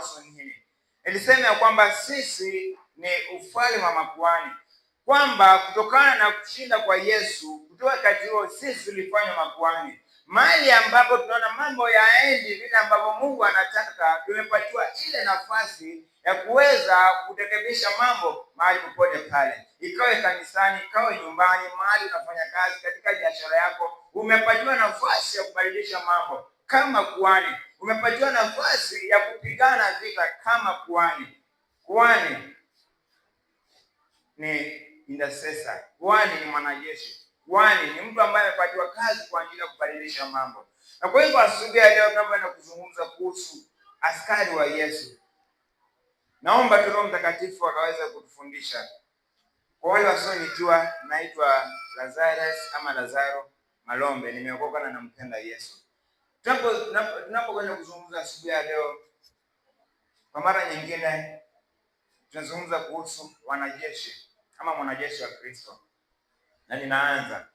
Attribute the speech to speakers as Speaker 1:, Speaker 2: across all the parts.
Speaker 1: inahusu nini. Nilisema ya kwamba sisi ni ufalme wa makuhani, kwamba kutokana na kushinda kwa Yesu kutoka wakati huo sisi tulifanywa makuhani. Mahali ambapo tunaona mambo yaendi vile ambavyo Mungu anataka, tumepatiwa ile nafasi ya kuweza kurekebisha mambo mahali popote pale, ikawe kanisani, ikawe nyumbani, mahali unafanya kazi, katika biashara yako. Umepatiwa nafasi ya kubadilisha mambo kama kuhani. Umepatiwa nafasi ya kupigana vita kama kuhani. Kuhani ni intercessor. Kuhani ni mwanajeshi. Kuhani ni mtu ambaye amepatiwa kazi kwa ajili ya kubadilisha mambo. Na kwa hivyo asubuhi ya leo tunapoenda kuzungumza kuhusu askari wa Yesu, naomba Roho Mtakatifu akaweza kutufundisha. Kwa wale wasionijua, naitwa Lazarus ama Lazaro Malombe, nimeokoka na nampenda Yesu. Tunapokwenda kuzungumza asubuhi ya leo, kwa mara nyingine tunazungumza kuhusu wanajeshi ama mwanajeshi wa Kristo. Na ninaanza.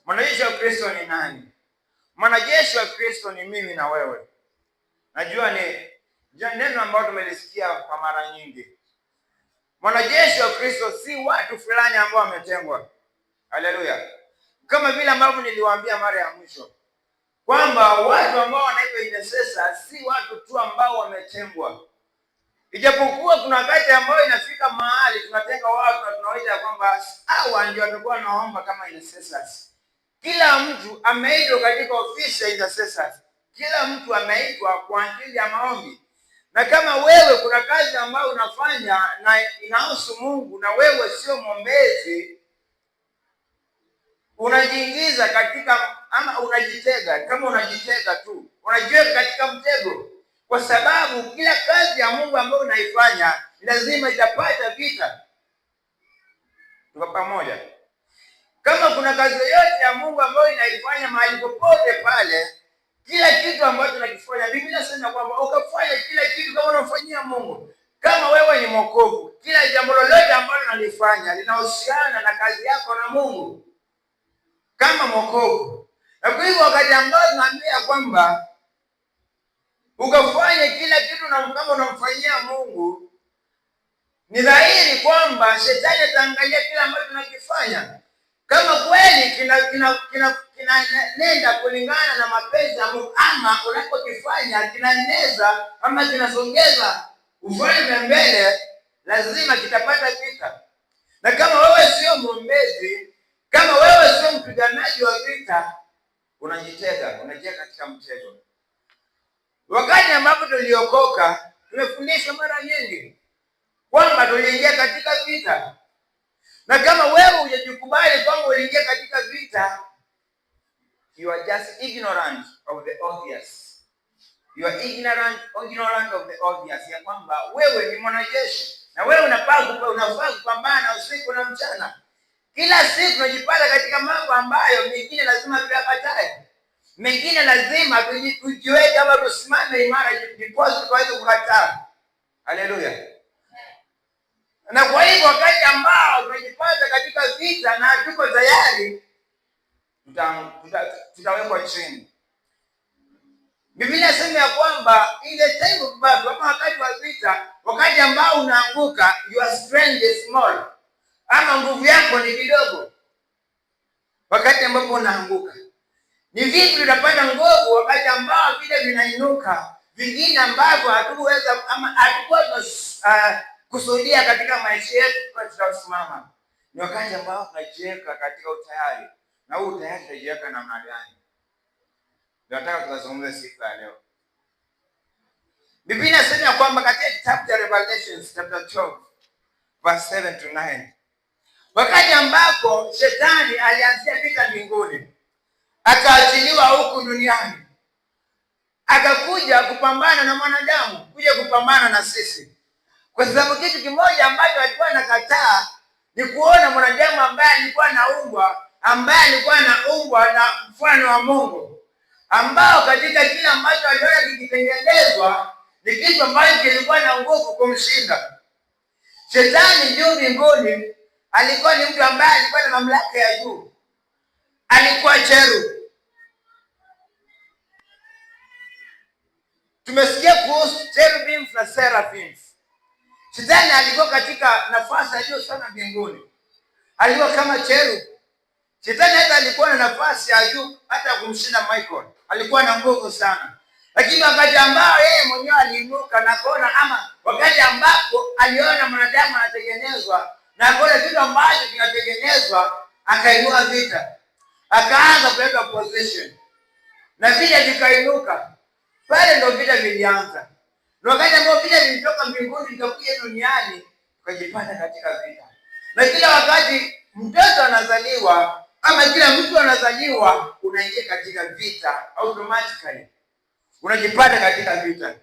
Speaker 1: Mwanajeshi wa Kristo ni nani? Mwanajeshi wa Kristo ni mimi na wewe. Najua ni neno ambalo tumelisikia kwa mara nyingi. Mwanajeshi wa Kristo si watu fulani ambao wametengwa. Haleluya. Kama vile ambavyo niliwaambia mara ya mwisho, kwamba watu ambao wanaitwa intercessor si watu tu ambao wametengwa. Ijapokuwa kuna wakati ambao inafika mahali tunatenga watu na tunawaita kwamba hawa ndio watakuwa naomba kama intercessors. Kila mtu ameitwa katika ofisi ya intercessors. Kila mtu ameitwa kwa ajili ya maombi. Na kama wewe kuna kazi ambayo unafanya na inahusu Mungu na wewe sio mwombezi, unajiingiza katika ama unajitega. Kama unajitega tu, unajiweka katika mtego. Kwa sababu kila kazi ya Mungu ambayo unaifanya lazima itapata vita. Tuko pamoja? Kama kuna kazi yoyote ya Mungu ambayo inaifanya mahali popote pale, kila kitu ambacho tunakifanya, Biblia inasema kwamba ukafanya kila kitu kama unamfanyia Mungu. Kama wewe ni mwokovu, kila jambo lolote ambalo unalifanya linahusiana na kazi yako na Mungu kama mwokovu. Na kwa hivyo wakati ambao tunaambia kwamba ukafanya kila kitu na kama unamfanyia Mungu, ni dhahiri kwamba shetani ataangalia kila ambacho tunakifanya. Kama kweli kinanenda kulingana na mapenzi ya Mungu, ama unapokifanya kinaneza ama kinasongeza ufalme mbele, lazima kitapata vita. Na kama wewe sio mwombezi, kama wewe sio mpiganaji wa vita, unajitega katika mtego. Wakati ambapo tuliokoka, tumefundishwa mara nyingi kwamba tuliingia katika vita. Na kama wewe hujajikubali kwamba uliingia katika vita, you are just ignorant of the obvious. You are ignorant of the obvious, ya kwamba wewe ni mwanajeshi na wewe unafaa kupambana usiku na mchana. Kila siku tunajipata katika mambo ambayo mengine lazima tuyapatae. Mengine lazima tujiweke kama tusimame imara ndipo tuweze kukataa. Haleluya. Na kwa hivyo wakati ambao tunajipata katika vita na tuko tayari, tutawekwa chini. Biblia inasema ya kwamba in the time of battle, kama wakati wa vita, wakati ambao unaanguka, your strength is small, ama nguvu yako ni kidogo. Wakati ambapo unaanguka, ni vipi tutapata nguvu wakati ambao vile vinainuka, vingine ambavyo hatuweza ama hatukuwa kusudia katika maisha yetu kwa tutasimama? Ni wakati ambao tunajiweka katika utayari. Na huu utayari tunajiweka namna gani? Nataka tukazungumze siku ya leo. Biblia inasema kwamba katika kitabu cha Revelation chapter 12 verse 7 to 9, wakati ambapo shetani alianzia vita mbinguni, akaachiliwa huku duniani, akakuja kupambana na mwanadamu, kuja kupambana na sisi. Kwa sababu kitu kimoja ambacho alikuwa anakataa ni kuona mwanadamu ambaye alikuwa anaumbwa na mfano wa Mungu, ambao katika kila ambacho aliona kikitengenezwa ni kitu ambacho kilikuwa na nguvu kumshinda. Shetani juu mbinguni alikuwa ni mtu ambaye alikuwa na mamlaka ya juu. Alikuwa cherub. Tumesikia kuhusu cherubim seraphims. Shetani alikuwa katika nafasi ya juu sana mbinguni, alikuwa kama cherub. Shetani hata alikuwa na nafasi ya juu hata kumshinda Michael, alikuwa na nguvu sana. Lakini wakati ambao yeye mwenyewe aliinuka na kuona, ama wakati ambapo aliona mwanadamu anatengenezwa na kuona vitu ambavyo vinatengenezwa, akainua vita, akaanza kuleta opposition na vita vikainuka. Pale ndio vita vilianza. Na wakati ambao vita vilitoka mbinguni vikakuja duniani, tukajipata katika vita. Na kila wakati mtoto anazaliwa ama kila mtu anazaliwa, unaingia katika vita automatically. Unajipata katika vita.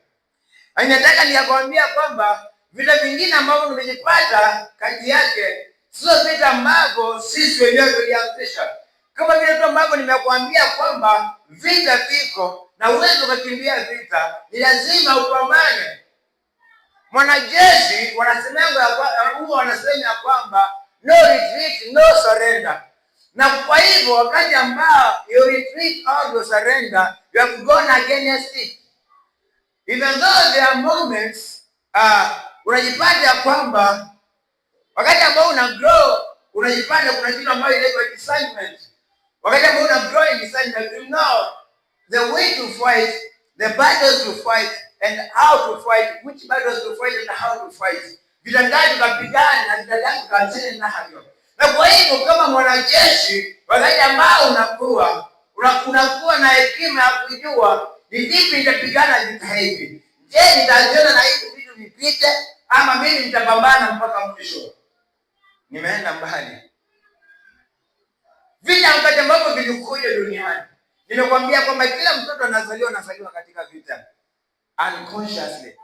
Speaker 1: Nataka nikwambia kwamba vita vingine ambavyo tumejipata kati yake sio vita ambavyo sisi wenyewe tulianzisha. Kama vile tu ambavyo nimekuambia kwamba vita viko na uwezo kukimbia vita, ni lazima upambane. Mwanajeshi wanasema kwamba no retreat, no surrender. Na kwa hivyo wakati ambao you retreat or you surrender, you have gone against it. Even though there are moments unajipata ya kwamba wakati ambao una grow unajipata kuna kitu ambayo inaitwa discernment. Wakati ambao una grow in discernment, you know the way to fight, the battles to fight and how to fight, which battles to fight and how to fight. Vita gani tukapigana na vita gani tukaachana navyo. Na kwa hivyo kama mwanajeshi, wakati ambao unakuwa na hekima ya kujua ni vipi nitapigana vita hivi. Je, nitajiona na hivi vitu vipite ama mimi nitapambana mpaka mwisho? Nimeenda mbali. Vita wakati ambapo vilikuja duniani, nimekwambia kwamba kila mtoto anazaliwa katika vita unconsciously.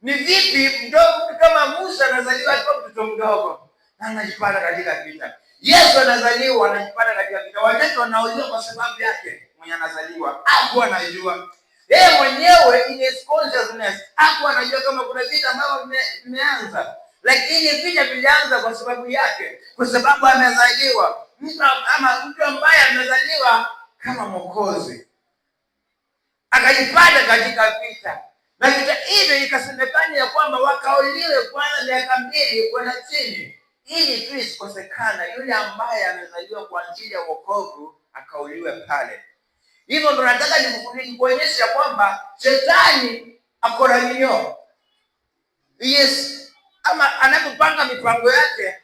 Speaker 1: Ni vipi mdogo kama Musa anazaliwa kama mtoto mdogo na anajipata katika vita? Yesu anazaliwa anajipata katika vita. Watoto wanaolia kwa sababu yake mwenye anazaliwa. Hakuwa anajua. Yeye mwenyewe in his consciousness hakuwa anajua kama kuna vita ambavyo vimeanza. Lakini vita vilianza kwa sababu yake, kwa sababu amezaliwa. Mtu ambaye amezaliwa kama Mwokozi akajipata katika vita. Na vita hivyo ikasemekana ya kwamba wakauliwe kwanza miaka 2 kwenda chini, ili tu isikosekana yule ambaye amezaliwa kwa ajili ya wokovu akauliwe pale. Hivyo ndo nataka nikuonyesha kwamba shetani akora minyo. Yes, ama anapopanga mipango yake,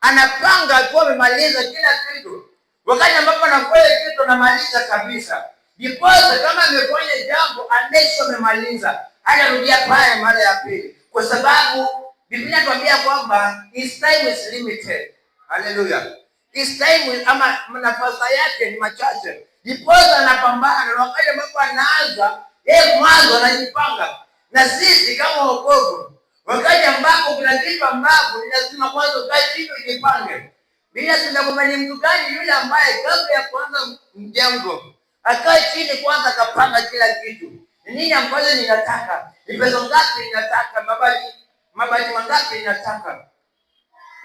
Speaker 1: anapanga akiwa amemaliza kila kitu. Wakati ambapo anafanya kitu anamaliza kabisa. Because kama amefanya jambo anesho amemaliza, hajarudia pale mara ya pili. Kwa sababu Biblia inatuambia kwamba his time is limited. Hallelujah. His time ama nafasi yake ni machache. Because anapambana na wakati ambapo anaanza, yeye mwanzo anajipanga. Na sisi kama wokovu, wakati ambapo kuna kitu ambapo lazima mwanzo kazi ujipange. Bila sema ni mtu gani yule ambaye kabla ya kuanza mjengo akae chini kwanza akapanga kila kitu. Ni nini ambacho ninataka? Ni pesa ngapi ninataka? Mabati mangapi ninataka?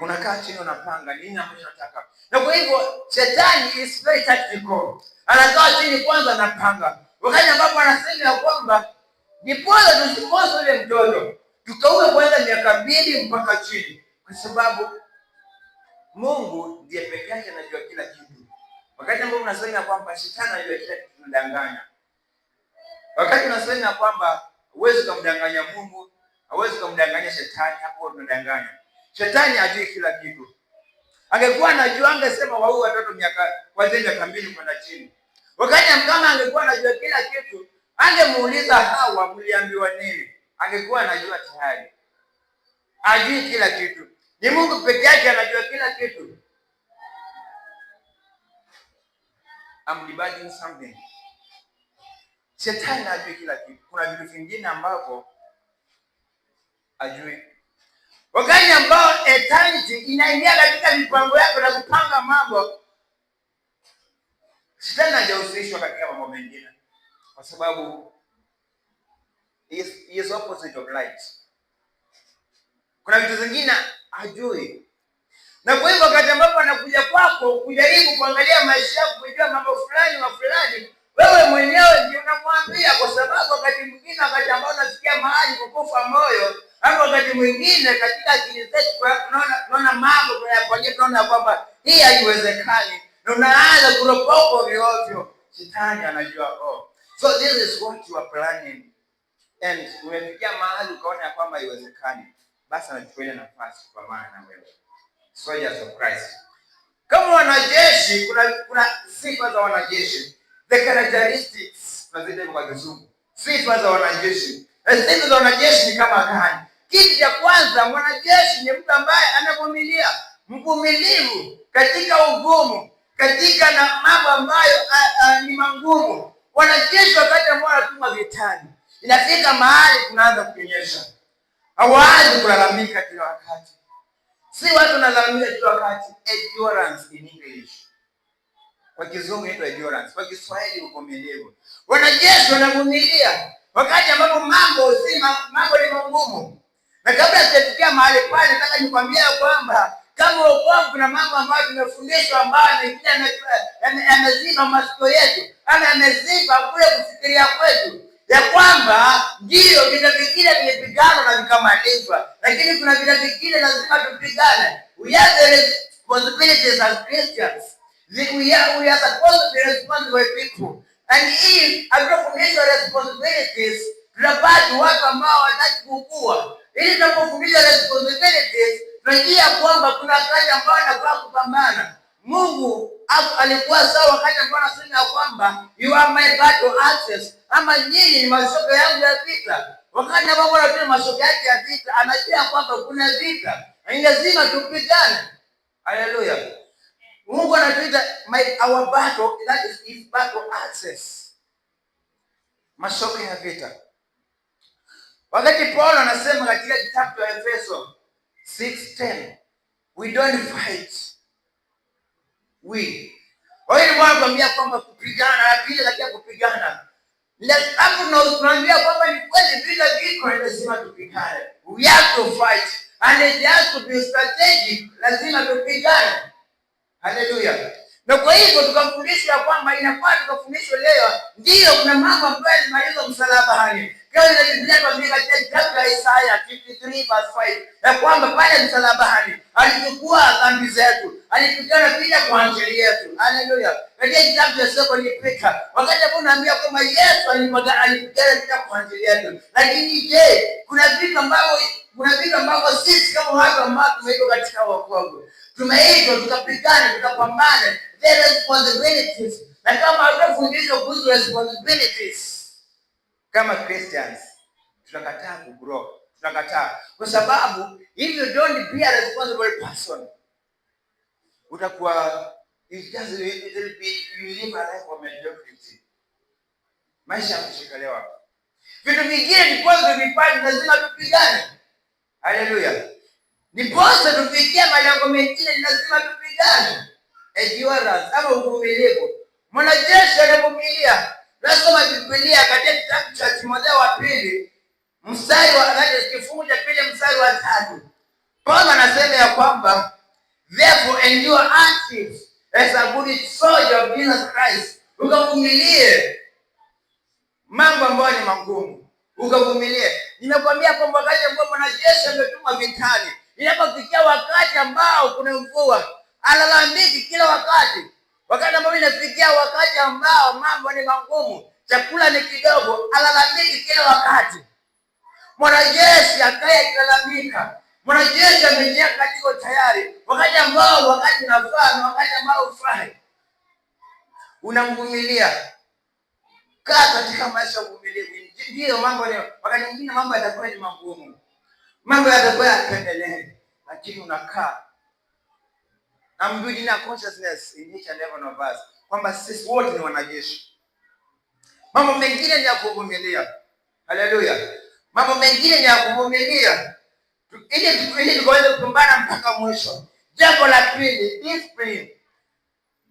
Speaker 1: Unakaa chini unapanga nini ambacho unataka. Na kwa hivyo shetani is very tactical. Anakaa chini kwanza anapanga. Wakati ambapo anasema kwamba nipoza tusikose yule mtoto, tukaue kwanza miaka 2 mpaka chini, kwa sababu Mungu ndiye pekee yake anajua kila kitu. Wakati ambapo unasema kwamba shetani anajua kila kitu, unadanganya. Wakati unasema kwamba huwezi kumdanganya Mungu, huwezi kumdanganya shetani, hapo unadanganya. Shetani hajui kila kitu. Angekuwa anajua angesema wao watoto kuanzia miaka 2 kwenda chini. Wakati kama angekuwa anajua kila kitu, angemuuliza Hawa mliambiwa nini? Angekuwa anajua tayari. Hajui kila kitu. Ni Mungu pekee yake anajua kila kitu. I'm debating something. Shetani hajui kila kitu. Kuna vitu vingine ambavyo hajui. Wakati ambao eternity inaingia katika mipango yako na kupanga mambo, shetani hajahusishwa katika mambo mengine, kwa sababu he is opposite of light. Kuna vitu vingine hajui. Na kwa hivyo wakati ambapo anakuja kwako kujaribu kuangalia maisha yako, kujua mambo fulani, Wewe mwenyewe ndio unamwambia, kwa sababu wakati mwingine, wakati ambao unasikia mahali kukufa moyo, ama wakati mwingine katika akili zetu tunaona mambo tunayafanyia, tunaona kwamba hii haiwezekani, na unaanza kuropoka ovyo. Shetani anajua, so this is what you are planning, and umefikia mahali ukaona kwamba haiwezekani, basi anachukua ile nafasi kwa maana wewe. Soldiers of Christ, kama wanajeshi, kuna sifa za wanajeshi, the characteristics tunazidi kwa kizungu, sifa za wanajeshi. Sifa za wanajeshi ni kama gani? Kitu cha kwanza, mwanajeshi ni mtu ambaye anavumilia, mvumilivu katika ugumu, katika na mambo ambayo ni magumu. Wanajeshi wakati ambao wanatuma vitani, inafika mahali kunaanza kunyesha, hawaanzi kulalamika kila wakati. Si watu wanalalamika kila wakati. Endurance in English, kwa kizungu inaitwa endurance, kwa Kiswahili uvumilivu. Wanajeshi wanavumilia wakati ambapo mambo ni magumu. Na kabla sijafikia mahali pale, nataka nikwambia kwamba kama wokovu kuna mambo ambayo tumefundishwa ambayo yameziba masikio yetu, ama yameziba kule kufikiria kwetu, ya kwamba ndio vita vingine vimepigana na vikamalizwa, lakini kuna vita vingine lazima tupigane. We have the responsibilities as Christians. We are supposed to be responsible people. And if hatufundishwa responsibilities, tunapata watu ambao wataki kukua. Ili tunapofundishwa responsibilities, tunajua kwamba kuna wakati ambao anafaa kupambana. Mungu alikuwa sawa wakati ambao anasema kwamba you are my battle axes, ama nyinyi ni mashoka yangu ya vita. Wakati ambapo anatoa mashoka yake ya vita, anajua kwamba kuna vita, ni lazima tupigane. Haleluya. Mungu anatuita our battle, that is his battle axes, mashoka ya vita. Wakati Paulo anasema katika kitabu cha Efeso 6:10, we don't fight. Wewe mwambia kwamba kupigana, bila katika kupigana. Hapo tunaambia kwamba ni kweli vita viko, lazima tupigane. We have to fight, and it has to be strategic, lazima tupigane. Haleluya. Na kwa hivyo tukafundishwa kwamba inafaa tukafundishwe leo, ndio kuna mambo ambayo yalimalizwa msalabani. Kama Biblia inatuambia katika kitabu cha Isaya 53:5, ya kwamba pale msalabani alichukua dhambi zetu, alipigana pia kwa ajili yetu. Haleluya. Katika kitabu cha Second Peter, wakati hapo naambia kwamba Yesu alipigana pia kwa ajili yetu. Lakini je, kuna vitu ambavyo sisi kama watu ambao tumeitwa katika wokovu, tumeitwa tukapigane, tukapambane, the responsibilities. Na kama hatufundishwa kuhusu responsibilities kama Christians, tunakataa kugrow, tunakataa. Kwa sababu if you don't be a responsible person, utakuwa you live a life of mediocrity, maisha ya kushikelewa. Vitu vingine ni positive vipande, lazima tupigane. Haleluya. Ni positive tufikia malengo mengine, lazima tupigane. Endurance ama uvumilivu. Mwanajeshi anavumilia. Nasoma Biblia katika kitabu cha Timotheo wa pili, kifungu cha 2 mstari wa 3. Paulo anasema ya kwamba therefore endure until as a good soldier of Jesus Christ. Ukavumilie mambo ambayo ni magumu, ukavumilie. Ninakwambia kwamba wakati ambao mwanajeshi ametuma vitani, inapofikia wakati ambao kuna mvua, alalamiki kila wakati. Wakati ambao inafikia wakati ambao mambo ni magumu, chakula ni kidogo, alalamiki kila wakati. Mwanajeshi akaye akilalamika, mwanajeshi amejia katika tayari, wakati unafaa na wakati ambao hufai, unamvumilia. Kaa katika maisha uvumilivu. Ndio mambo leo, wakati mwingine mambo yatakuwa ni magumu, mambo yatakuwa yapendelee, lakini unakaa. I'm building a consciousness in each and every one of us kwamba sisi wote ni wanajeshi. Mambo mengine ni ya kuvumilia. Haleluya. Mambo mengine ni ya kuvumilia, ili tuweze kupambana mpaka mwisho. Jambo la pili, discipline.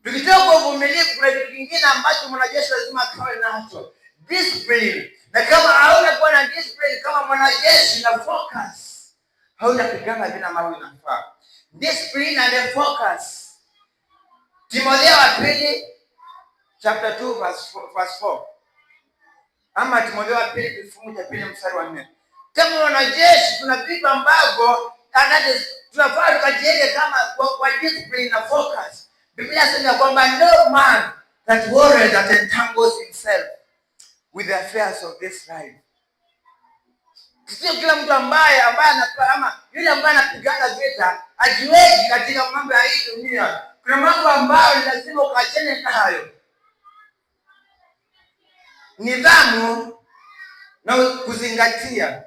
Speaker 1: Tukitoka kwa uvumilivu, kuna kitu kingine ambacho mwanajeshi lazima akawe nacho, discipline. Na kama hauna kuwa na discipline kama mwanajeshi na focus, hautapigana vile ambavyo inafaa. Discipline and focus. Timotheo wa pili chapter 2 verse 4. Ama Timotheo wa pili kifungu cha 2 mstari wa 4. Kama wanajeshi kuna vitu ambavyo tunafaa tukajiende kama kwa discipline na focus. Biblia inasema kwamba no man that worries that entangles himself with the affairs of this life. Sio kila mtu ambaye ama yule ambaye anapigana vita ajiweki katika mambo ya hii dunia. Kuna mambo ambayo lazima ukaachane nayo. Nidhamu na kuzingatia.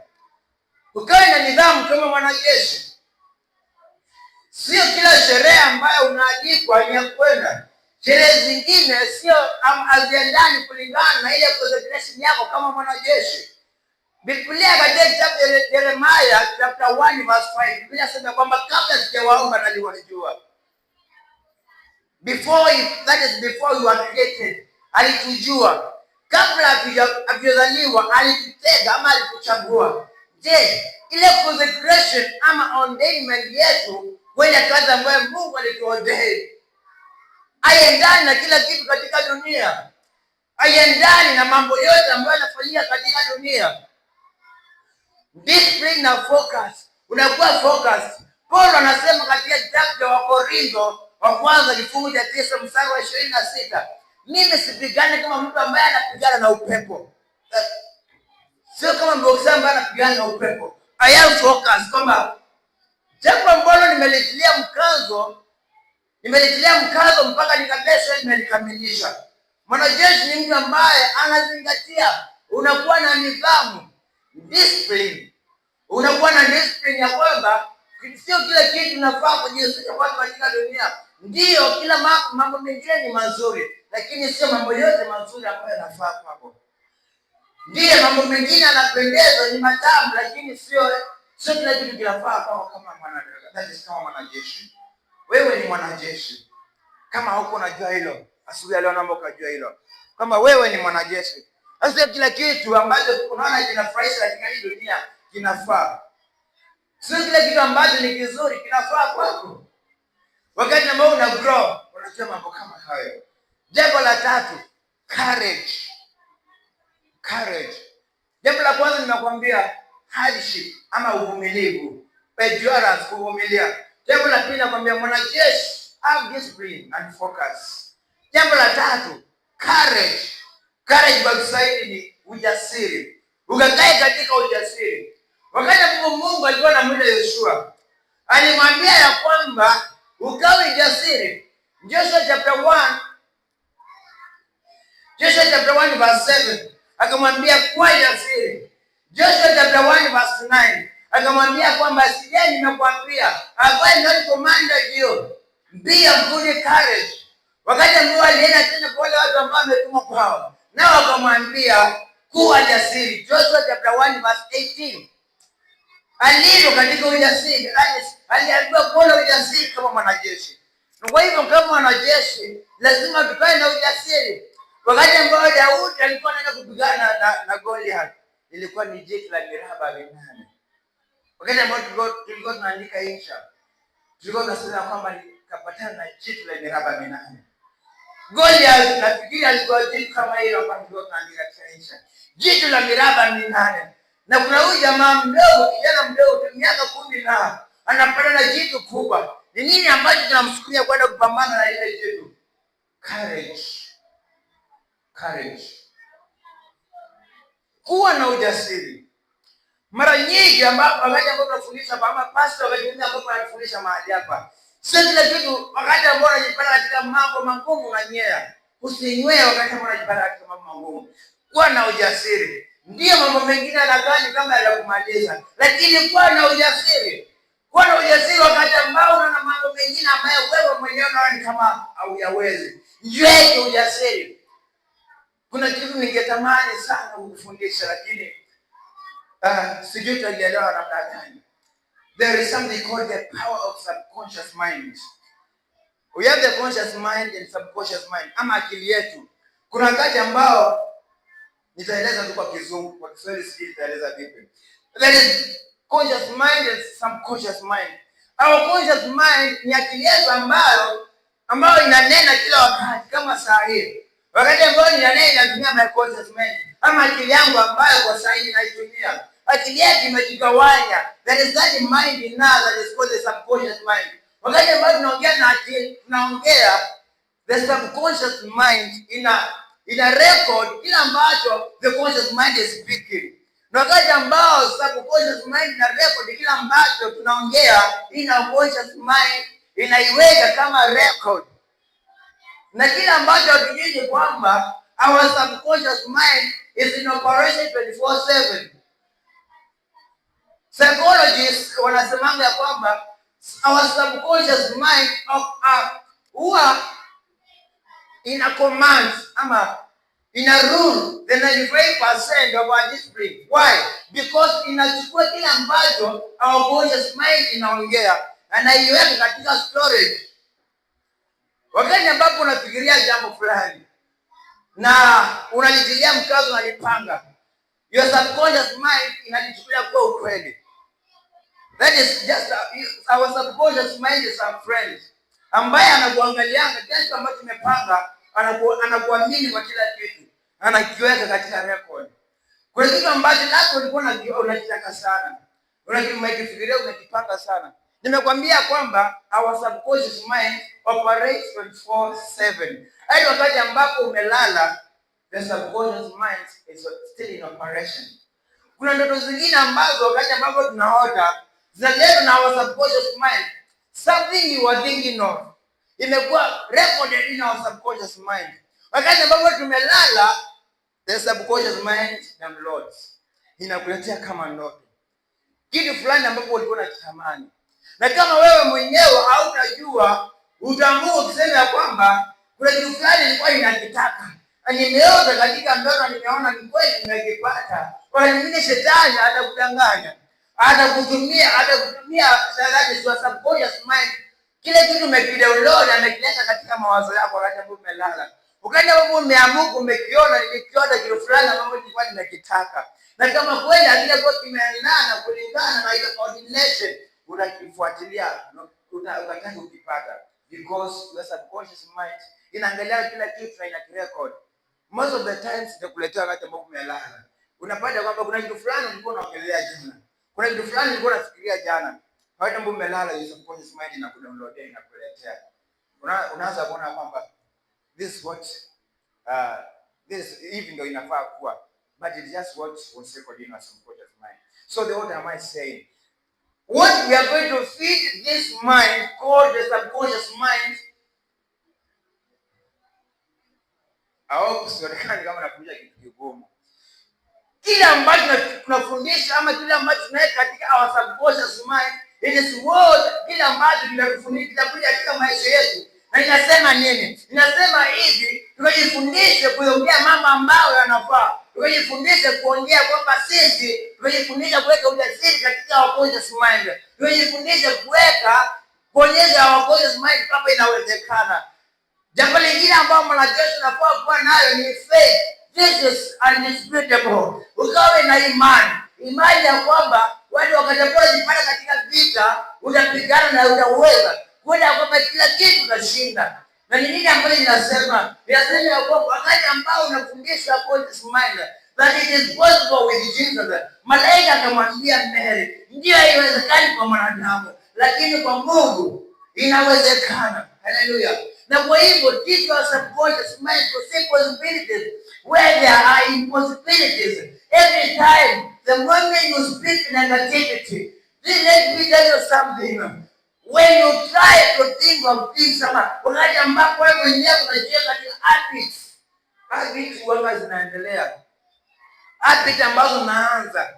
Speaker 1: Ukawe na nidhamu kama mwanajeshi. Sio kila sherehe ambayo unaalikwa ni ya kwenda. Sherehe zingine sio haziendani kulingana na ile concentration yako kama mwanajeshi. Biblia katika kitabu cha Yeremia chapter 1 verse 5, Biblia inasema kwamba kabla sijawaumba naliwajua. Before you were created, alitujua. Kabla hatujazaliwa alitutega ama alituchagua. Je, ile consecration ama ordainment yetu kwenda kazi ambayo Mungu alituordain haiendani na kila kitu katika dunia, haiendani na mambo yote ambayo yanafanyika katika dunia. Discipline na focus, unakuwa focus. Paulo anasema katika kitabu cha Wakorintho wa kwanza kifungu cha 9 mstari wa 26, mimi sipigane kama mtu ambaye anapigana na upepo. Sio kama boxer ambaye anapigana na upepo. I am focused kwamba jambo ambalo nimelitilia mkazo mpaka nikabesha nimelikamilisha. Mwanajeshi ni mtu ambaye anazingatia, unakuwa na nidhamu, discipline. Unakuwa na discipline ya kwamba sio kila kitu unafaa kujihusisha kwa katika dunia. Ndio kila mambo mengine ni mazuri, lakini sio mambo yote mazuri ambayo yanafaa kwako. Ndio mambo mengine yanapendeza, ni matamu, lakini sio kila kitu kinafaa kwako kama mwanajeshi. Wewe ni mwanajeshi. Kama huko unajua hilo, asubuhi leo naomba ukajua hilo. Kama wewe ni mwanajeshi. Sasa kila kitu ambacho unaona kinafurahisha katika hii dunia kinafaa. Sio kila kitu ambacho ni kizuri kinafaa kwako. Wakati ambao una grow, unajua mambo kama hayo. Jambo la 3, courage. Jambo la kwanza nimekwambia hardship ama uvumilivu, endurance, kuvumilia. Jambo la pili nakwambia mwanajeshi have discipline and focus. Jambo la 3, courage. Courage kwa Kiswahili ni ujasiri. Ukakae katika ujasiri. Wakati ambapo Mungu alikuwa anamwita Yoshua, alimwambia ya kwamba ukawe jasiri. Joshua chapter 1 verse 7 akamwambia kuwa jasiri. Joshua chapter 1 verse 9 akamwambia kwamba sijai nimekuambia I not commanded you be of good courage. Wakati ambao alienda tena kwa wale watu ambao ametumwa kwao, nao akamwambia kuwa jasiri. Joshua chapter 1 verse 18. Alivyo katika ujasiri, aliambiwa kuwa na ujasiri kama mwanajeshi. Kwa hivyo kama mwanajeshi lazima tukae na ujasiri. Wakati ambao Daudi alikuwa anaenda kupigana na Goliath, ilikuwa ni jitu la miraba 8. Wakati ambao tulikuwa tunaandika insha, tulikuwa tunasema kwamba nikapatana na jitu la miraba 8. Goliath nafikiri alikuwa jitu kama hilo ambalo tulikuwa tunaandika insha. Jitu la miraba 8. Na kuna huyu jamaa mdogo, kijana mdogo, miaka 10 na anapata na jitu kubwa. Ni nini ambacho tunamsukumia kwenda kupambana na ile jitu? Courage. Kuwa na ujasiri. Mara nyingi wakati ambao tunafundisha kama pastor, wakati ambao tunafundisha mahali hapa, sio kila kitu wakati ambao unajipata katika mambo magumu na nyea. Usinywe wakati ambao unajipata katika mambo magumu. Kuwa na ujasiri. Ndio mambo mengine yanadhani kama yanakumaliza, lakini kuwa na ujasiri. Kuwa na ujasiri wakati ambao unaona mambo mengine ambayo wewe mwenyewe unaona kama hauyawezi. Jiweke ujasiri. Kuna kitu ningetamani sana kukufundisha, lakini sijui utaelewa namna gani. There is something called the power of subconscious mind. We have the conscious mind and subconscious mind, ama akili yetu. Kuna wakati ambao nitaeleza tu kwa Kizungu, kwa Kiswahili sijui nitaeleza vipi. There is conscious mind and subconscious mind. Our conscious mind ni akili yetu ambayo inanena kila wakati kama saa hii. Wakati ambao ninatumia my conscious mind, ama akili yangu ambayo kwa sasa hivi naitumia, akili yake imejigawanya. There is that mind in us that is called the subconscious mind. Wakati ambao tunaongea na akili, tunaongea the subconscious mind ina record kila ambacho the conscious mind is speaking. Na wakati ambao subconscious mind ina record kila ambacho tunaongea, ina conscious mind inaiweka kama record. Na kila ambacho hatujui kwamba our subconscious mind is in operation 24/7. Psychologists wanasemanga ya kwamba our subconscious mind huwa ina command ama ina rule the 95% of our discipline. Why? Because inachukua kile ambacho our conscious mind inaongea na iweka katika storage. Wakati ambapo unafikiria jambo fulani na unalitilia mkazo na lipanga, your subconscious mind inalichukulia kuwa ukweli. That is just our subconscious mind is our friend, ambaye anakuangalianga kitu ambacho tumepanga, anakuamini kwa kila kitu, anakiweka katika record. Kwa kitu ambacho lako ulikuwa unakitaka sana, unakifikiria, unakipanga sana. Nimekwambia kwamba our subconscious mind operates 24/7. Hadi wakati ambapo umelala, the subconscious mind is still in operation. Kuna ndoto zingine ambazo wakati ambapo tunaota zinaletwa na our subconscious mind. Something you were thinking of imekuwa recorded in our subconscious mind. Wakati ambapo tumelala, the subconscious mind downloads, inakuletea kama ndoto kitu fulani ambapo ulikuwa unakitamani. Na kama wewe mwenyewe hautajua, utaamua kusema ya kwamba kuna kitu fulani nilikuwa ninakitaka, na nimeota katika ndoto, nimeona ni kweli nimekipata. Kwa nini shetani atakudanganya? Atakutumia dalili za subconscious mind. Kile kitu umekidownload, amekileta katika mawazo yako wakati ambapo umelala. Wakati ambapo umeamuka, umekiona kitu fulani ambacho nilikuwa ninakitaka. Na kama kweli hakika kimeendana kulingana na ile ordination, unakifuatilia, unataka ukipata, because your subconscious mind inaangalia kila kitu na inakirecord. Most of the times itakuletea wakati ambapo umelala. Unapata kwamba kuna kitu fulani ulikuwa unaongelea jana, kuna kitu fulani ulikuwa unafikiria jana. Wakati ambapo umelala, your subconscious mind inakudownload, inakuletea. Unaanza kuona kwamba this what this even though inafaa kuwa, but it's just what was recorded in your subconscious mind. So what am I saying? What we are going to feed this mind called the subconscious mind. Sionekani kama nakuja kitu kigumu. Kile ambacho tunafundisha ama kile ambacho tunaweka katika our subconscious mind, it is what kile ambacho tunafundisha katika maisha yetu. Na inasema nini? Inasema hivi, tukajifundishe kuongea mambo ambayo yanafaa. Tukajifundishe kuongea kwamba sisi, tukajifundisha kuweka ujasiri katika our conscious mind. Tukajifundishe kuonyesha our conscious mind kama inawezekana. Jambo lingine ambalo mwanajeshi anafaa kuwa nayo ni faith. This is undisputable. Ukawe na imani ya kwamba watu watakapojipata katika vita, utapigana na utaweza. Kwenda kwamba kila kitu utashinda. Na ni nini ambacho ninasema? Ninasema ya kwamba wakati ambao unafundisha conscious mind that it is possible with Jesus. Malaika akamwambia Mary, ndio haiwezekani kwa mwanadamu, lakini kwa Mungu inawezekana. Hallelujah. Na kwa hivyo teach your subconscious mind to see possibilities where there are impossibilities. Every time, the moment you speak negativity, then let me tell you something. When you try to think of things, wakati ambapo wewe mwenyewe unajiweka katika habits huwa zinaendelea. Habits ambazo unaanza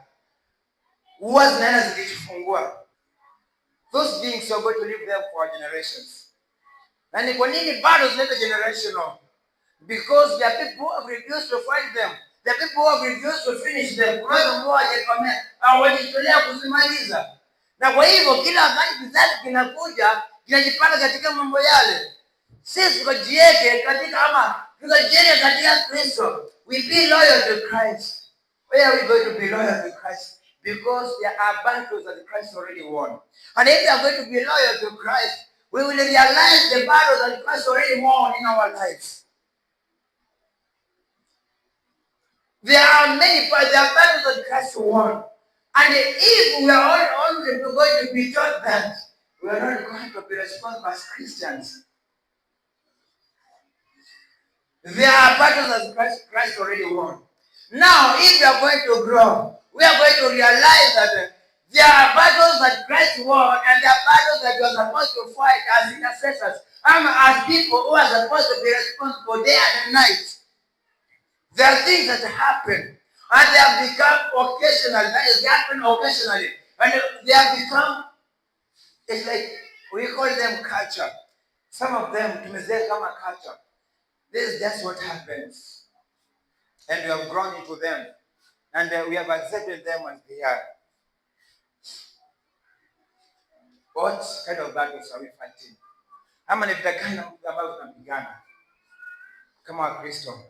Speaker 1: huwa zinaenda zikifungua. Those things are going to live there for generations. Na ni kwa nini bado zinaenda generational? Because there are people who have refused to fight them. There are people who have refused to finish them. Kuna watu ambao hawajitolea kuzimaliza. Na kwa hivyo kila wakati kizazi kinakuja, kinajipata katika mambo yale. Sisi tukajiweke katika Kristo. We be loyal to Christ. Where are we going to be loyal to Christ? Because there are battles that Christ already won. And if we are going to be loyal to Christ, we will realize the battles that Christ already won in our lives. There are many battles that Christ won. And if we are only going to be taught that, we are not going to be responsible as Christians. There are battles that Christ already won. Now, if we are going to grow, we are going to realize that there are battles that Christ won, and there are battles that we are supposed to fight as intercessors, as people who are supposed to be responsible day and night. There are things that happen, and they have become occasional. That is, they happen occasionally, and they have become, it's like, we call them culture. Some of them, tumezea kama culture. This is just what happens. And we have grown into them. And we have accepted them as they are. What kind of battles are we fighting? Ama ni vita gani ambavyo tunapigana kama Wakristo?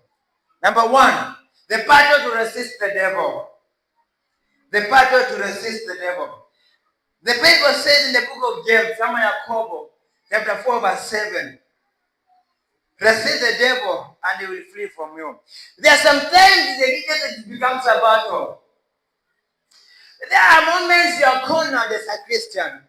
Speaker 1: Number one, the battle to resist the devil. The battle to resist the devil. The Bible says in the book of James, Sama Yakobo, chapter 4, verse 7, resist the devil and he will flee from you. There are sometimes it becomes a battle. There are moments you are cornered as a Christian.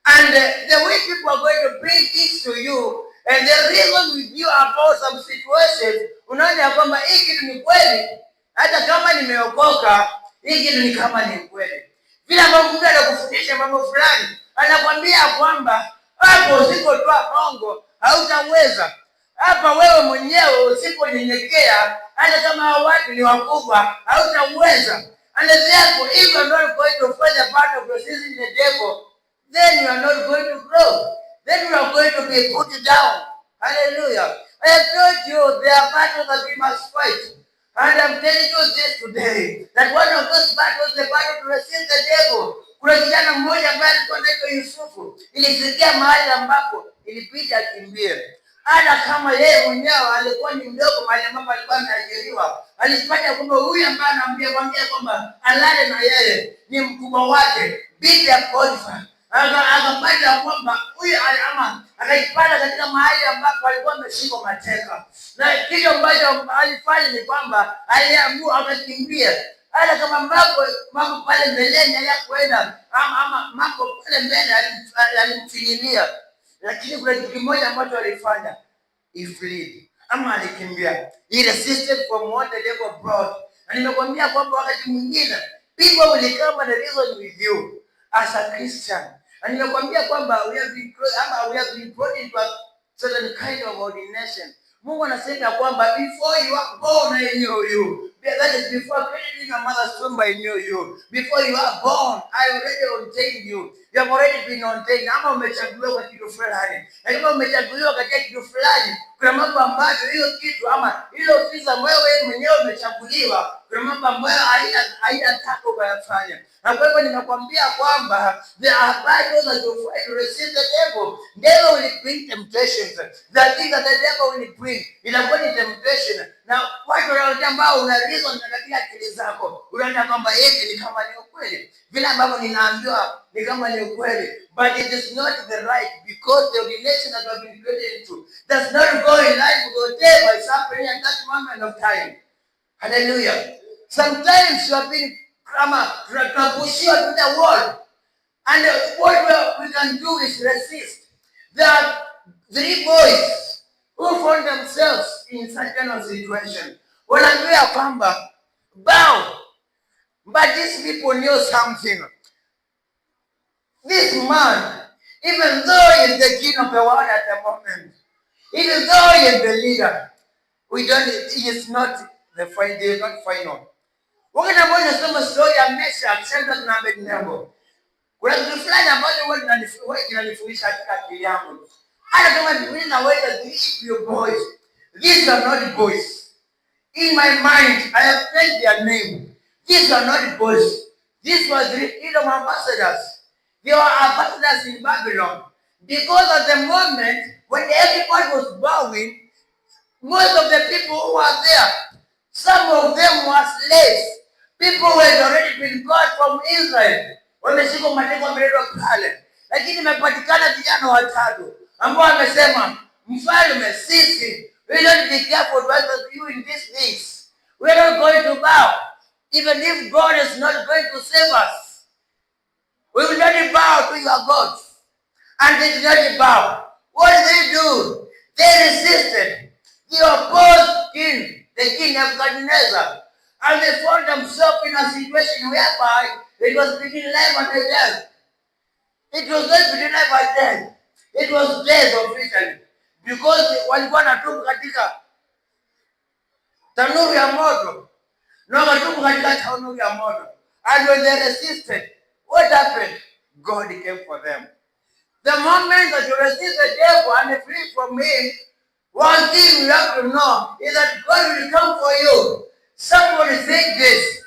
Speaker 1: And the way people are going to bring things to you, and the reason with you about some situations, unaona ya kwamba hii kitu ni kweli, hata kama nimeokoka, hii kitu ni kama ni kweli. Vile ambavyo mtu anakufundisha mambo fulani, anakwambia kwamba hapo usipotoa hongo hautaweza. Hapa wewe mwenyewe usiponyenyekea, hata kama watu ni wakubwa, hautaweza. And therefore, if you are not going to fight the battle of resisting the devil, then you are not going to grow. Then you are going to be put down. Hallelujah. I have told you there are battles that we must fight. And I'm telling you this today, that one of those battles, the battle to resist the devil. Kuna kijana mmoja ambaye alikuwa anaitwa Yusufu. Ilifikia mahali ambapo ilibidi akimbie. Hata kama yeye mwenyewe alikuwa ni mdogo, mahali ambapo alikuwa ameajiriwa, alipata kwamba huyu ambaye anamwambia kwamba alale na yeye ni mkubwa wake, binti ya Potifa. Akapata kwamba huyu ama akaipata katika mahali ambapo alikuwa ameshikwa mateka, na kitu ambacho alifanya ni kwamba aliamua akakimbia. Hata kama mambo pale mbeleni hayakwenda, ama mambo pale mbele alimfinyilia, lakini kuna kitu kimoja ambacho alifanya, he fled, ama alikimbia. He resisted from what the devil brought. Na nimekwambia kwamba wakati mwingine people will come and reason with you as a Christian. Na nimekwambia kwamba we have been brought into a certain kind of ordination. Mungu anasema kwamba before you are born I knew you. That is before creating your mother's womb I knew you. Before you are born I already ordained you. You have already been ordained. Ama umechaguliwa kwa kitu fulani. Na kama umechaguliwa katika kitu fulani, kuna mambo ambayo hiyo kitu ama hilo ofisi wewe mwenyewe umechaguliwa, kuna mambo ambayo haitataka ukayafanya. Na kwa hivyo nimekwambia kwamba there are battles that you fight to resist the devil. Devil will bring temptations. The thing that the devil will bring, inakuwa ni temptation. Na watu wale ambao una reason katika akili zako, unaona kwamba hivi ni kama ni ukweli. Vile ambavyo ninaambiwa ni kama ni ukweli. But it is not the right, because the ordination that you have been created into does not go in line with whatever is happening at that moment of time. Hallelujah. Sometimes you have been pushed to the wall, and what we can do is resist. There are 3 boys who found themselves in such kind of situation. Wanaambia kwamba bow, but these people knew something. This man, even though he is the king of the world at the moment, even though he is the leader, he is not final. Wakati ambao nasoma story ya Meshach, Shadrach na Abednego, kuna kitu fulani ambacho wewe kinanifundisha katika akili yangu. Hata kama Biblia inaweza these boys, these are not boys. In my mind, I have read their name. These are not boys. These were the kingdom ambassadors. They were ambassadors in Babylon. Because at the moment, when everybody was bowing, most of the people who were there, some of them were slaves. People who had already been brought from Israel. Wameshikwa mateka wameletwa pale. Lakini imepatikana vijana watatu ambao wamesema, mfalme, sisi, we don't be careful to answer you in these things.
Speaker 2: We are not going to bow. Even if God is not going to save us, we will not bow to your gods. And they did not bow. What did they do? They resisted. They opposed the king Nebuchadnezzar. And they found themselves in a situation whereby it was between life and death. It was not between life and death. It was death officially. Because walikuwa natubu katika tanuru ya moto. Na wakatubu katika tanuru ya moto. And when they resisted, what happened? God came for them. The moment that you resist the devil and flee from him, one thing you have to know is that God will come for you. Somebody said this.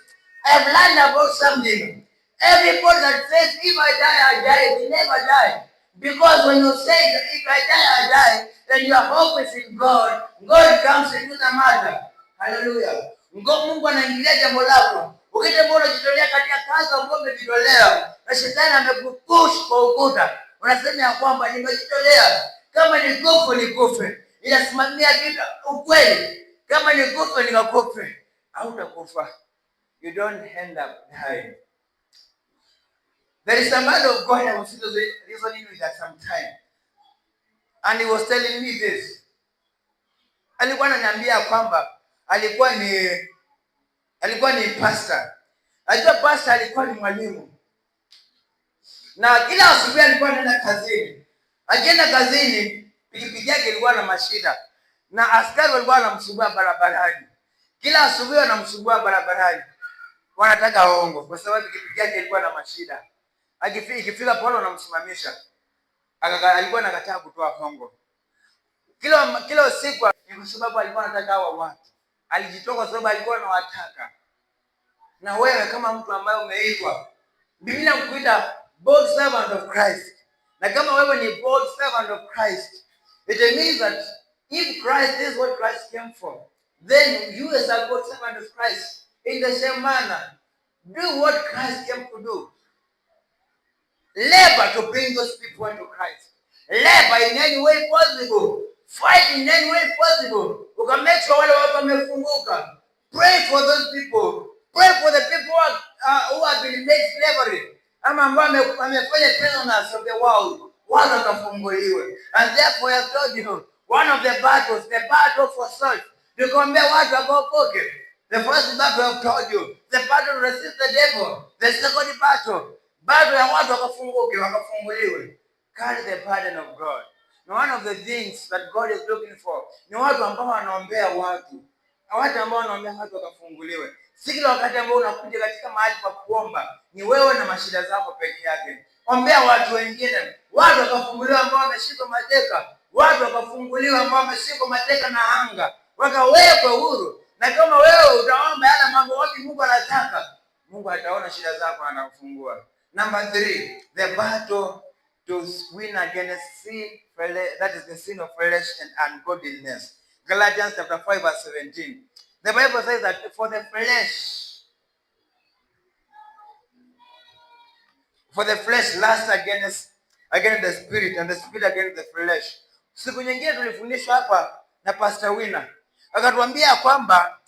Speaker 2: I've learned about something. Everybody that says, if I die, they never die. Because when you say, if I die, then your hope is in God. God comes into the matter. Hallelujah. Mungu anaingilia jambo lako. Ukitembea unajitolea katika kazi ambayo umejitolea, na shetani amekupush kwa ukuta. Unasema ya kwamba nimejitolea. Kama ni kufa ni kufe. Inasimamia kitu ukweli. Kama ni kufa ni kufe. Hautakufa. You don't end up dying. There is a man of God I was reasoning with at some time. And he was telling me this. Alikuwa ananiambia kwamba alikuwa ni pastor. Ajua pastor alikuwa ni mwalimu. Na kila asubuhi alikuwa anaenda kazini. Akienda kazini, pikipiki yake ilikuwa na mashida. Na askari walikuwa wanamsumbua barabarani. Kila asubuhi wanamsumbua barabarani. Wanataka hongo kwa sababu pikipiki yake ilikuwa na mashida. Ikifika pale wanamsimamisha. Alikuwa anakataa kutoa hongo. Kila siku ni kwa sababu alikuwa anataka hawa watu. Alijitoa kwa sababu alikuwa anawataka. Na wewe kama mtu ambaye umeitwa, Biblia inakuita bold servant of Christ. Na kama wewe ni bold servant of Christ, it means that if Christ is what Christ came for, then you as a bold servant of Christ, in the same manner, do what Christ came to do. Labor to bring those people into Christ. Labor in any way possible. Fight in any way possible. You can make sure wale watu wamefunguka. Pray for those people. Pray for the people who have been made slavery. Ama ambao wamefanya prisoners of the world. Watu wakafunguliwe. And therefore I told you, one of the battles, the battle for souls. Nikuambia watu wakokoke. The first battle I've told you, the battle to resist the devil. The second battle ya watu wakafunguliwe. Carry the burden of God. Now one of the things that God is looking for ni watu ambao wanaombea watu. Watu ambao wanaombea watu wakafunguliwe. Si kila wakati ambao unakuja katika mahali pa kuomba ni wewe na mashida zako peke yake. Ombea watu wengine. Watu wakafunguliwa ambao wameshikwa mateka. Watu wakafunguliwa ambao wameshikwa mateka na anga. Wakawekwe huru. Na kama wewe utaomba yale mambo yote Mungu anataka, Mungu ataona shida zako na anakufungua. Number 3, the battle to win against sin, that is the sin of flesh and ungodliness. Galatians chapter 5 verse 17. The Bible says that for the flesh lusts against the spirit, and the spirit against the flesh. Siku nyingine tulifundishwa hapa na Pastor Wina. Akatuambia kwamba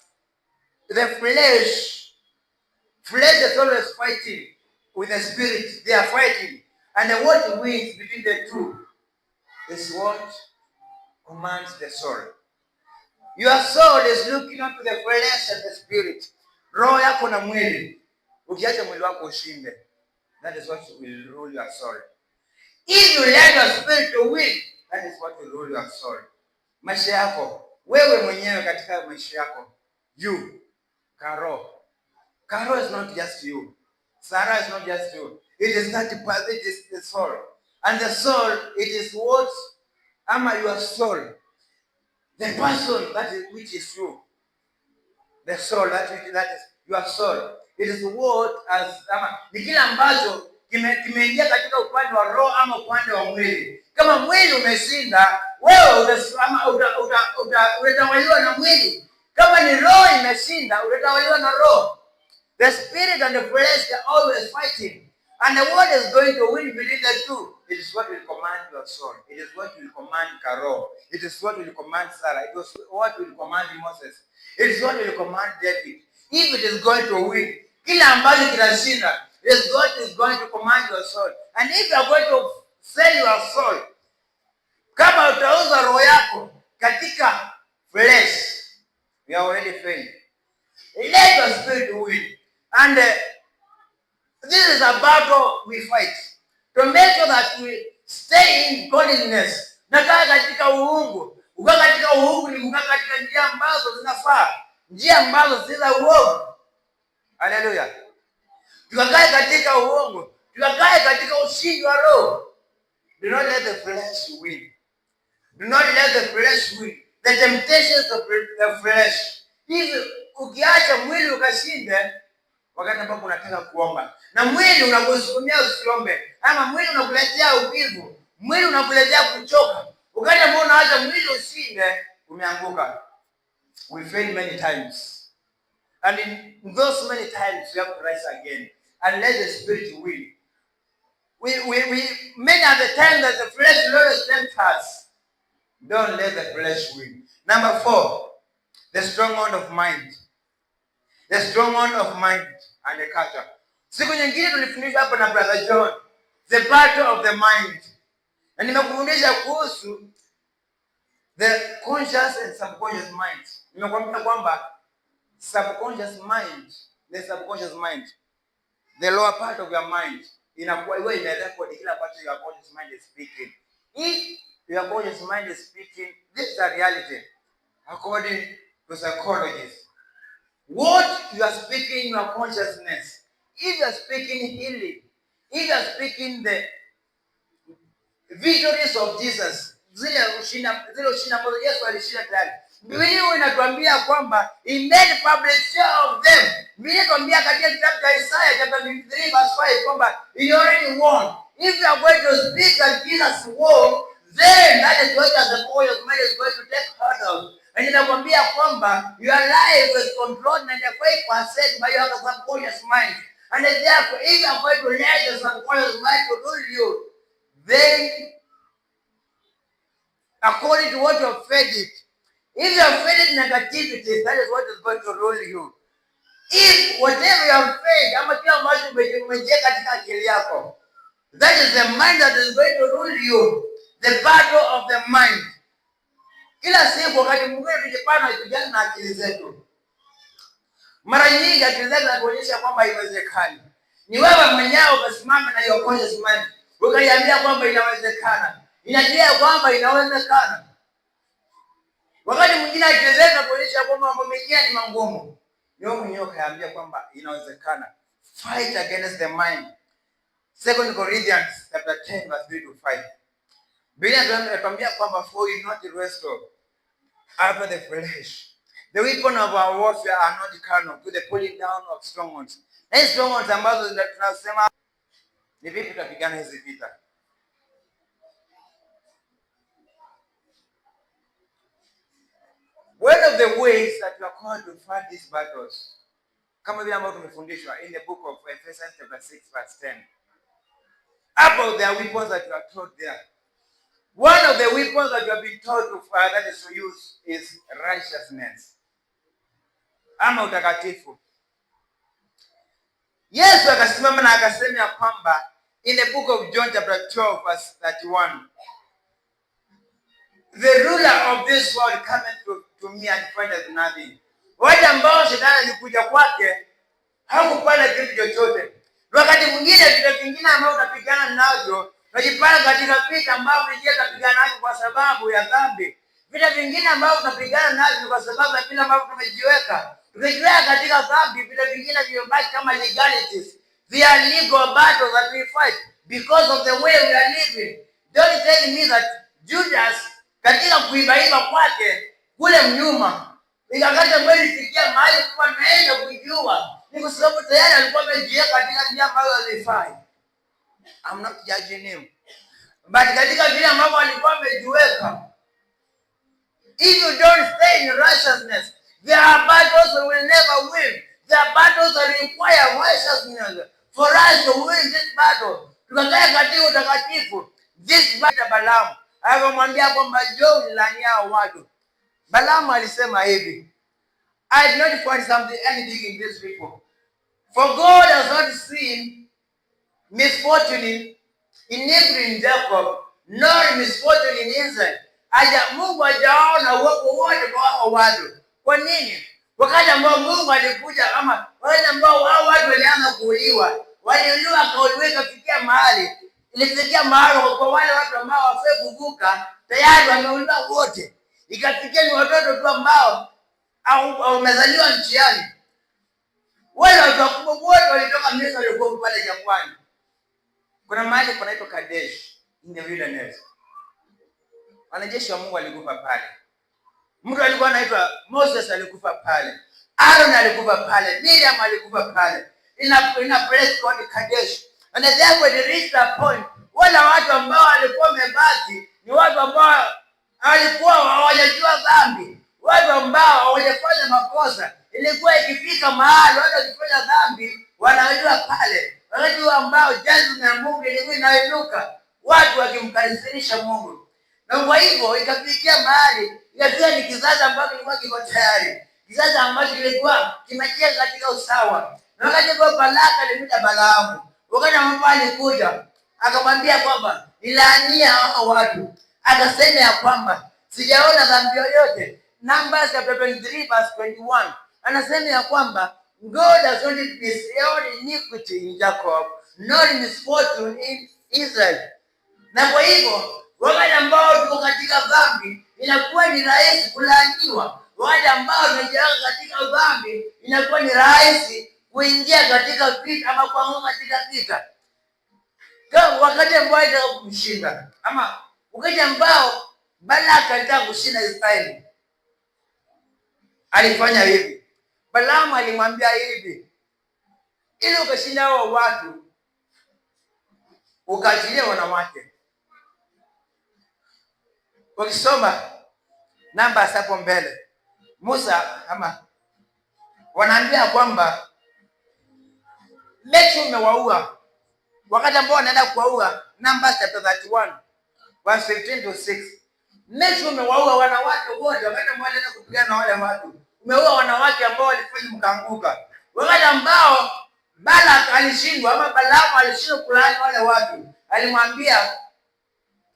Speaker 2: the flesh is always fighting with the spirit. They are fighting. And what wins between the two is what commands the soul. Your soul is looking up to the flesh and the spirit. Roho yako na mwili. Ukiacha mwili wako ushinde. That is what will rule your soul. If you let your spirit to win, that is what will rule your soul. Maisha yako. Wewe mwenyewe katika maisha yako. You. Karo is not just you. Sarah is not just you. It is that part, it is the soul. And the soul, it is what? Your soul. The person which is you. The soul, that is your soul. It is what ni kile ambacho kimeingia katika upande wa roho ama upande wa mwili. Kama mwili umeshinda, wewe utatawaliwa na mwili. Kama ni roho imeshinda, utatawaliwa na roho. The spirit and the flesh are always fighting. And what is going to win between the two? It is what will command your soul. It is what will command Carol. It is what will command Sarah. It is what will command Moses. It is what will command David. If it is going to win, kila ambacho kinashinda is what is going to command your soul. And if you are going to sell your soul, kama utauza roho yako katika flesh, you are already failing. Let your spirit win. And this is a battle we fight to make sure that we stay in godliness. Nakaa katika uungu. Ukaa katika uungu ni kukaa katika njia ambazo zinafaa, njia ambazo si za uongo. Haleluya. Tukakae katika uongo, tukakae katika ushindi wa roho. Do not let the flesh win. Do not let the flesh win. The temptations of the flesh. Hivi ukiacha mwili ukashinde wakati ambapo unataka kuomba, na mwili unakusukumia usiombe, ama mwili unakuletea uvivu, mwili unakuletea kuchoka, wakati ambapo unaacha mwili ushinde, umeanguka. We fail many times, and in those many times we have to rise again and let the spirit win. We many of the times that the flesh always tempts us. Don't let the flesh win. Number 4, the stronghold of mind. The stronghold of mind and the culture. Siku nyingine tulifundishwa hapa na Brother John, the battle of the mind. Na nimekufundisha kuhusu the conscious and subconscious mind. Nimekuambia kwamba subconscious mind, the lower part of your mind, inakuwa iwe imerekodi kila part of your conscious mind is speaking. If your conscious mind is speaking, this is a reality according to psychologists. What you are speaking in your consciousness, if you are speaking healing, if you are speaking the victories of Jesus, zile ushinda ambazo Yesu alishinda tayari. Biblia inatuambia kwamba he made public show of them. Biblia inatuambia katika kitabu cha Isaiah chapter 53 verse 5 kwamba he already won. If you are going to speak that Jesus won, then that is what the conscious mind is going to take hold of. And inakwambia kwamba your life is controlled 95% by your subconscious mind. And therefore, if you are going to let the subconscious mind to rule you, then according to what you have fed it, if you have fed it negativity, that is what is going to rule you. If whatever you have fed, ama kila ambacho umejia katika akili yako, that is the mind that is going to rule you. The battle of the mind. Kila siku wakati mwingine tujipana tujana na akili zetu. Mara nyingi akili zetu zinatuonyesha kwamba haiwezekani. Ni wewe mwenyewe ukasimama na your conscious mind, ukaiambia kwamba inawezekana. Inajua kwamba inawezekana. Wakati mwingine akili zetu zinatuonyesha kwamba mambo mengine ni magumu. Ni wewe mwenyewe ukaambia kwamba inawezekana. Fight against the mind. 2 Corinthians chapter 10 verse 3 to 5. Biblia inatuambia kwamba for you not wrestle after the flesh. The weapon of our warfare are not carnal, to the pulling down of strongholds. Na hizi strongholds ambazo tunasema ni vipi tutapigana hizi vita? One of the ways that we are called to fight these battles, kama vile ambavyo tumefundishwa in the book of Ephesians chapter 6 verse 10. About the weapons that you are taught there. One of the weapons that you have been taught to that is to use is righteousness. Ama utakatifu. Yesu akasimama na akasema ya kwamba in the book of John chapter 12 verse 31. The ruler of this world cometh to me and findeth nothing. Wale ambao shetani alikuja kwake hakupata kitu chochote. Wakati mwingine vita vingine ambavyo utapigana navyo, unajipata katika vita ambavyo unapigana navyo kwa sababu ya dhambi. Vita vingine ambavyo tunapigana navyo kwa sababu ya vile ambavyo tumejiweka. Tumejiweka katika dhambi, vita vingine vimebaki kama legalities. They are legal battles that we fight because of the way we are living. Don't tell me that Judas katika kuibaiba kwake kule mnyuma, ikakata mwili fikia mahali kwa naenda kujua. Ni kwa sababu tayari alikuwa amejiweka katika njia ambayo alifai. I'm not judging him. But katika vile ambavyo alikuwa amejiweka, if you don't stay in righteousness, there are battles that will never win. There are battles that require righteousness for us to win this battle. Tukakae katika utakatifu. This battle Balaam akamwambia kwamba njoo unilania hao watu. Balaam alisema hivi, I did not find anything in these people. For God has not seen misfortune in Jacob, nor misfortune in Israel. Mungu hajaona wote kwa hao watu. Kwa nini? Wakati ambao Mungu alikuja, ama wakati ambao hao watu walianza kuuliwa, waliuliwa kauliweka kufikia mahali, ilifikia mahali kwa wale watu ambao wafai kuvuka, tayari wameuliwa wote. Ikafikia ni watoto tu ambao au wamezaliwa njiani. Wale watu wakubwa wote walitoka Misri, walikuwa pale jangwani. Kuna mahali panaitwa Kadesh in the wilderness. Wanajeshi wa Mungu walikufa pale. Mtu alikuwa anaitwa Moses alikufa pale. Aaron alikufa pale. Miriam alikufa pale. In a place called Kadesh. And therefore they reached a point. Wale watu ambao walikuwa wamebaki ni watu ambao walikuwa hawajajua dhambi. Watu ambao hawajafanya makosa. Ilikuwa ikifika mahali watu wakifanya dhambi wanajua pale. Watu ambao jazba ya Mungu ilikuwa inainuka. Watu wakimkasirisha Mungu. Na kwa hivyo ikafikia mahali ilikuwa ni kizazi ambacho kilikuwa kiko tayari. Kizazi ambacho kilikuwa kimejia katika usawa. Na wakati kwa Balaka alikuja Balaamu. Wakati ambapo alikuja akamwambia kwamba nilaania hao watu. Akasema ya kwamba sijaona dhambi yoyote. Numbers chapter 23 verse 21. Anasema ya kwamba God has not bestowed iniquity in Jacob, nor misfortune in Israel. Na kwa hivyo wakati ambao tuko katika dhambi inakuwa ni rahisi kulaaniwa. Wakati ambao tumejiweka katika dhambi inakuwa ni rahisi kuingia katika vita ama kuanguka katika vita. Kama wakati ambao alitaka kumshinda ama wakati ambao Balaka alitaka kushinda Israeli, alifanya hivi. Balaam alimwambia hivi, ili ukashinda hao watu ukaachilie wanawake. Ukisoma namba hapo mbele, Musa ama wanaambia kwamba make umewaua. Wakati ambao wanaenda kuwaua, Numbers chapter 31 verse 15 to 6. Make umewaua wanawake wote. Wakati ambao wanaenda kupigana na wale watu, umeua wanawake ambao walifanya mkaanguka. Wakati ambao Balak alishindwa ama Balaam alishindwa kulaani wale watu,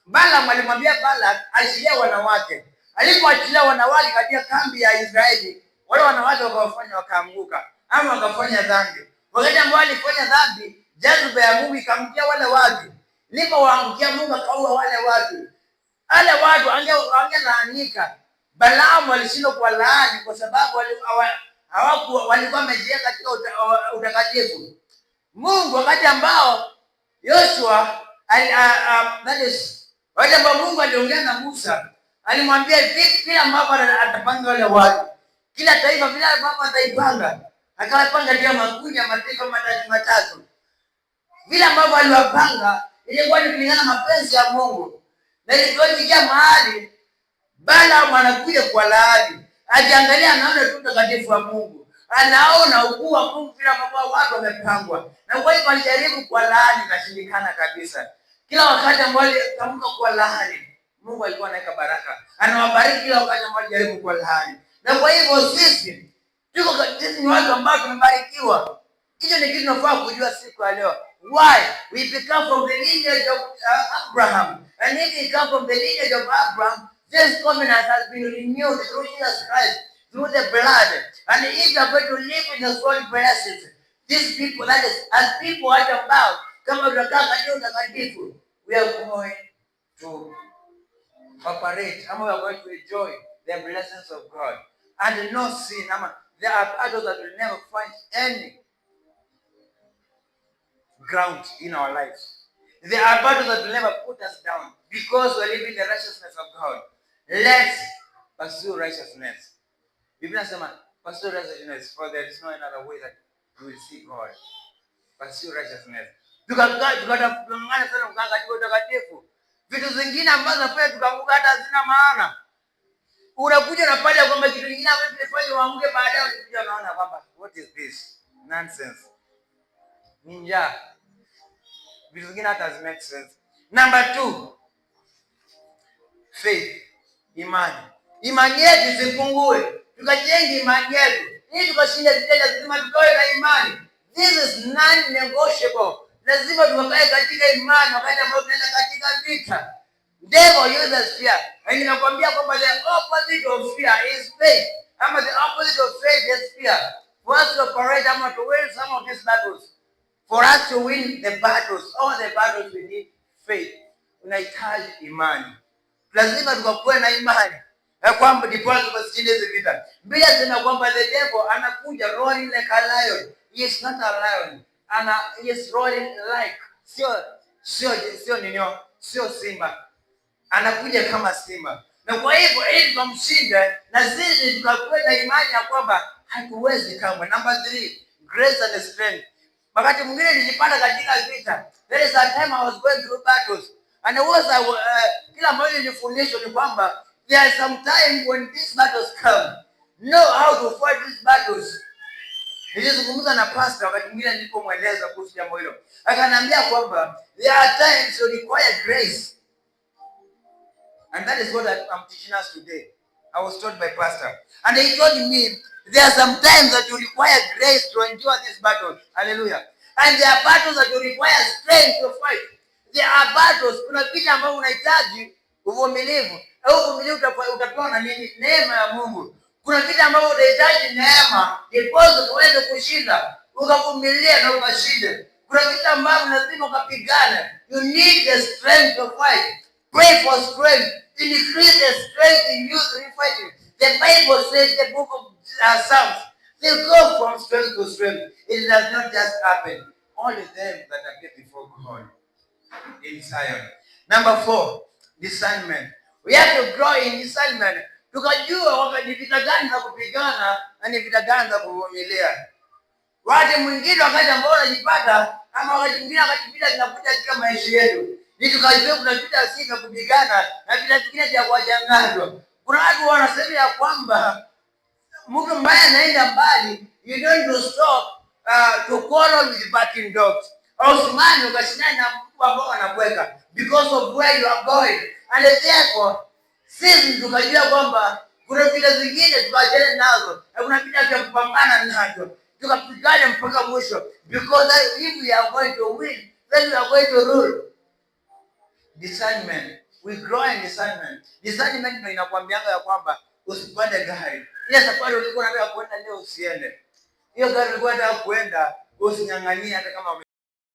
Speaker 2: Balaam alimwambia Balak achilie wanawake. Alipoachilia wanawake katika kambi ya Israeli, wale wanawake wakawafanya wakaanguka ama wakafanya dhambi. Wakati ambao walifanya dhambi, jazba ya Mungu ikamjia wale watu. Ilipowaangukia Mungu akaua wale watu. Wale watu angelaanika. Balaam alishindwa kuwalaani kwa sababu walikuwa wamejiweka katika utakatifu. Mungu wakati ambao Yoshua wakati ambao Mungu aliongea na Musa, alimwambia kila mambo atapanga wale watu. Kila taifa vile mambo ataipanga. Akawapanga ndio makundi ya mataifa matatu. Vile ambavyo aliwapanga ilikuwa ni kulingana na mapenzi ya Mungu. Na ilipofikia mahali Balaam anakuja kwa laani. Akiangalia anaona tu utakatifu wa Mungu. Anaona ukuu wa Mungu vile ambavyo watu wamepangwa. Na kwa hivyo alijaribu kwa laani kashindikana kabisa. Kila wakati ambao alitamka kwa laani, Mungu alikuwa anaweka baraka. Anawabariki kila wakati ambao alijaribu kwa laani. Na kwa hivyo sisi ni watu ambao tumebarikiwa. Hicho ni kitu tunafaa kujua siku ya leo. Why? We become from the lineage of Abraham. And if we come from the lineage of Abraham, this covenant has been renewed through Jesus Christ, through the blood. And if you are going to live in the soul blessings, these people, that is, as people at about, kama tutakaa katika utakatifu, we are going to operate, and we are going to enjoy the blessings of God. And no sin. There are battles that will never find any ground in our lives. There are battles that will never put us down because we live in the righteousness of God. Let's pursue righteousness. Biblia inasema pursue righteousness, for there is no another way that you will see God. Pursue righteousness. Tukatafungana sana kukaa katika utakatifu. Vitu zingine ambazo nafanya tukaanguka hata hazina maana. Unakuja na pale kwamba kitu kingine ambacho kimefanya uanguke, baadaye unakuja unaona kwamba what is this? Nonsense. ni njaa. Vitu vingine hata make sense. Number 2, faith, imani. Imani yetu isipungue. Tukajenge imani yetu. Ili tukashinda vita lazima tukae na imani. This is non-negotiable. Lazima tukakae katika imani wakati ambao tunaenda katika vita. Devil uses fear. Na ninakwambia kwamba the opposite of fear is faith. Ama the opposite of faith is fear. For us to operate, ama to win some of these battles. For us to win the battles, all the battles, we need faith. Unahitaji imani. Lazima tukakuwe na imani ya kwamba ndipo tukashinda hizo vita. Biblia inasema kwamba the devil anakuja roaring like a lion. He is not a lion. He is roaring like sio simba. Anakuja kama simba. Na kwa hivyo ili tumshinde, na sisi tukakuwe na imani ya kwamba hatuwezi kamwe. Number 3, grace and strength. Wakati mwingine nilipata katika vita. There is a time I was going through battles. And it was kila mmoja nilifundishwa ni kwamba there is some time when these battles come. Know how to fight these battles. Nilizungumza na pastor wakati mwingine nilipomweleza kuhusu jambo hilo. Akaniambia kwamba there are times you require grace. And that is what I'm teaching us today. I was taught by pastor. And he told me there are some times that you require grace to endure these battles. Hallelujah. And there are battles that you require strength to fight. There are battles. Kuna vita ambavyo unahitaji uvumilivu. Au uvumilivu utapewa na nini? Neema ya Mungu. Kuna vita ambavyo unahitaji neema ndipo uweze kushinda. Ukavumilia na ukashinde. Kuna vita ambavyo lazima ukapigane. You need the strength to fight. Pray for strength. Increase the strength in you in fighting. The Bible says, the book of Psalms, they go from strength to strength. It does not just happen. Only them that appear before God in Zion. Number 4, discernment. We have to grow in discernment. Tukajua ni vita gani za kupigana na ni vita gani za kuvumilia. Wakati mwingine wakati ambao unajipata ama wakati mwingine wakati vita zinakuja katika maisha yetu. Ni tukajua kuna vita si za kupigana na vita vingine vya kuwachanganywa. Kuna watu wanasema ya kwamba mtu mbaya anaenda mbali, you don't to stop to quarrel with barking dogs. Au simani ukashindana na mtu ambao anabweka because of where you are going. And therefore, sisi tukajua kwamba kuna vita zingine tukaachana nazo. Na kuna vita vya kupambana nazo. Tukapigana mpaka mwisho. Because if we are going to win, then we are going to rule. Discernment. We grow in discernment. Discernment ndio inakwambianga ya kwamba usipande gari. Ile safari ulikuwa unataka kwenda leo usiende. Hiyo gari ulikuwa unataka kwenda usinyang'anie hata kama